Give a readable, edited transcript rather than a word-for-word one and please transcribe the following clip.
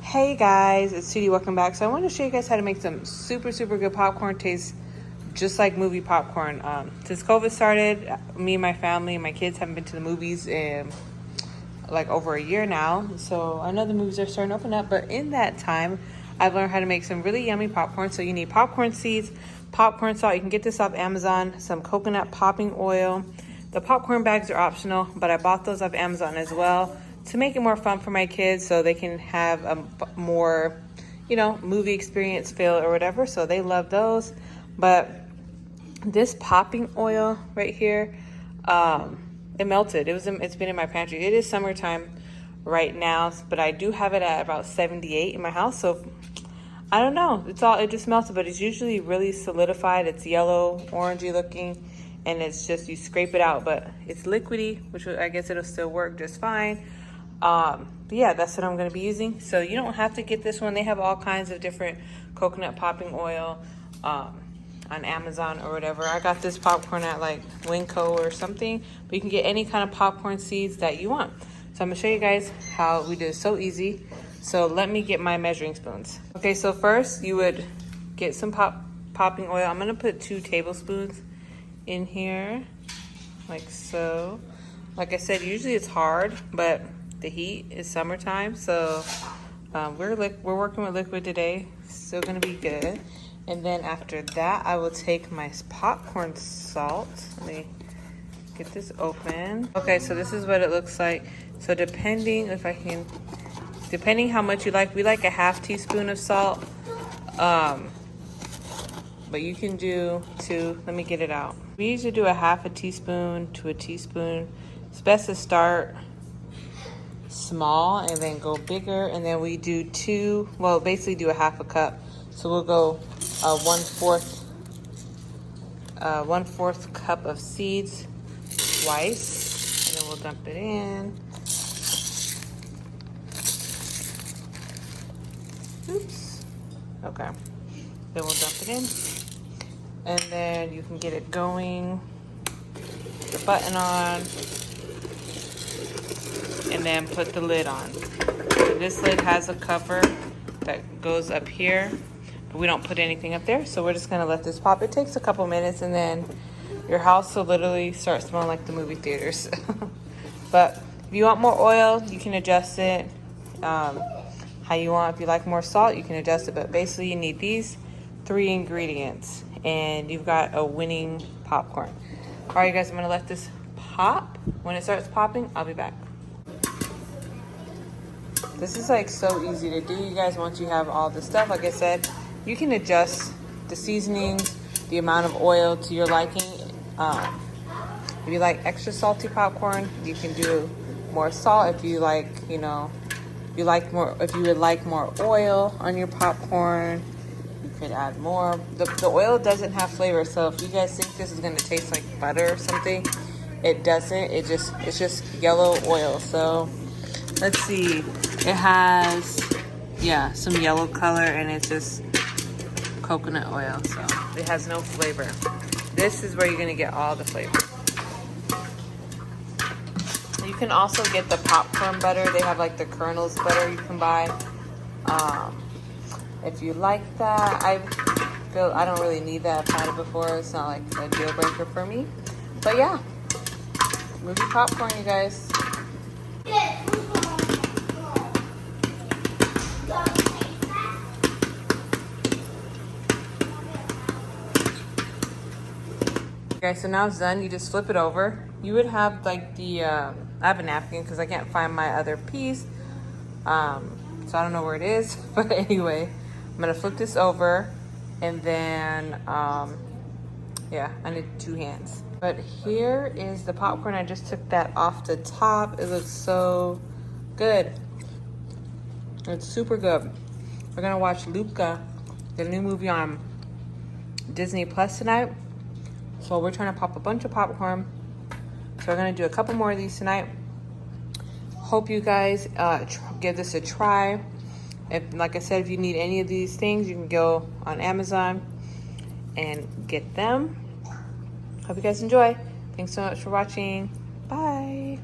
Hey guys, it's Sudie. Welcome back. So I want to show you guys how to make some super good popcorn taste just like movie popcorn. Since COVID started, me and my family, my kids haven't been to the movies in like over a year now. So I know the movies are starting to open up, but in that time, I've learned how to make some really yummy popcorn. So you need popcorn seeds, popcorn salt. You can get this off Amazon, some coconut popping oil. The popcorn bags are optional, but I bought those off Amazon as well to make it more fun for my kids so they can have a more, movie experience feel or whatever. So they love those. But this popping oil right here, it melted. It's been in my pantry. It is summertime right now, but I do have it at about 78 in my house. So I don't know. It just melted, but it's usually really solidified. It's yellow, orangey looking, and it's just, you scrape it out, but it's liquidy, which I guess it'll still work just fine. But yeah, that's what I'm going to be using. So you don't have to get this one. They have all kinds of different coconut popping oil on Amazon or whatever. I got this popcorn at like Winco or something, but you can get any kind of popcorn seeds that you want. So I'm going to show you guys how we do it. So easy. So let me get my measuring spoons. Okay, so first you would get some popping oil. I'm going to put 2 tablespoons in here, like so. Like I said, usually it's hard, but the heat is summertime, so we're working with liquid today. Still gonna be good. And then after that, I will take my popcorn salt. Let me get this open. Okay, so this is what it looks like. So depending how much you like, we like a ½ teaspoon of salt. But you can do 2. Let me get it out. We usually do a ½ teaspoon to a teaspoon. It's best to start small and then go bigger, and then we do 2, well, basically do a ½ cup. So we'll go 1/4 cup of seeds twice, and then we'll dump it in. Oops. Okay. Then we'll dump it in, and then you can get it going. Put the button on, and then put the lid on. So this lid has a cover that goes up here, but we don't put anything up there, so we're just gonna let this pop. It takes a couple minutes, and then your house will literally start smelling like the movie theaters. But if you want more oil, you can adjust it how you want. If you like more salt, you can adjust it, but basically you need these 3 ingredients, and you've got a winning popcorn. All right, you guys, I'm gonna let this pop. When it starts popping, I'll be back. This is like so easy to do, you guys. Once you have all the stuff, like I said, you can adjust the seasonings, the amount of oil to your liking. If you like extra salty popcorn, you can do more salt. If you like, if you would like more oil on your popcorn, you could add more. The oil doesn't have flavor, so if you guys think this is gonna taste like butter or something, it doesn't. It's just yellow oil. So let's see. It has, some yellow color, and it's just coconut oil, so it has no flavor. This is where you're gonna get all the flavor. You can also get the popcorn butter. They have like the kernels butter you can buy. If you like that, I don't really need that. I've had it before. It's not like a deal breaker for me. But yeah, movie popcorn, you guys. Okay, so now it's done. You just flip it over. You would have like I have a napkin because I can't find my other piece. So I don't know where it is. But anyway, I'm going to flip this over. And then, I need 2 hands. But here is the popcorn. I just took that off the top. It looks so good. It's super good. We're going to watch Luca, the new movie on Disney Plus tonight. So we're trying to pop a bunch of popcorn. So we're gonna do a couple more of these tonight. Hope you guys give this a try. Like I said, if you need any of these things, you can go on Amazon and get them. Hope you guys enjoy. Thanks so much for watching. Bye.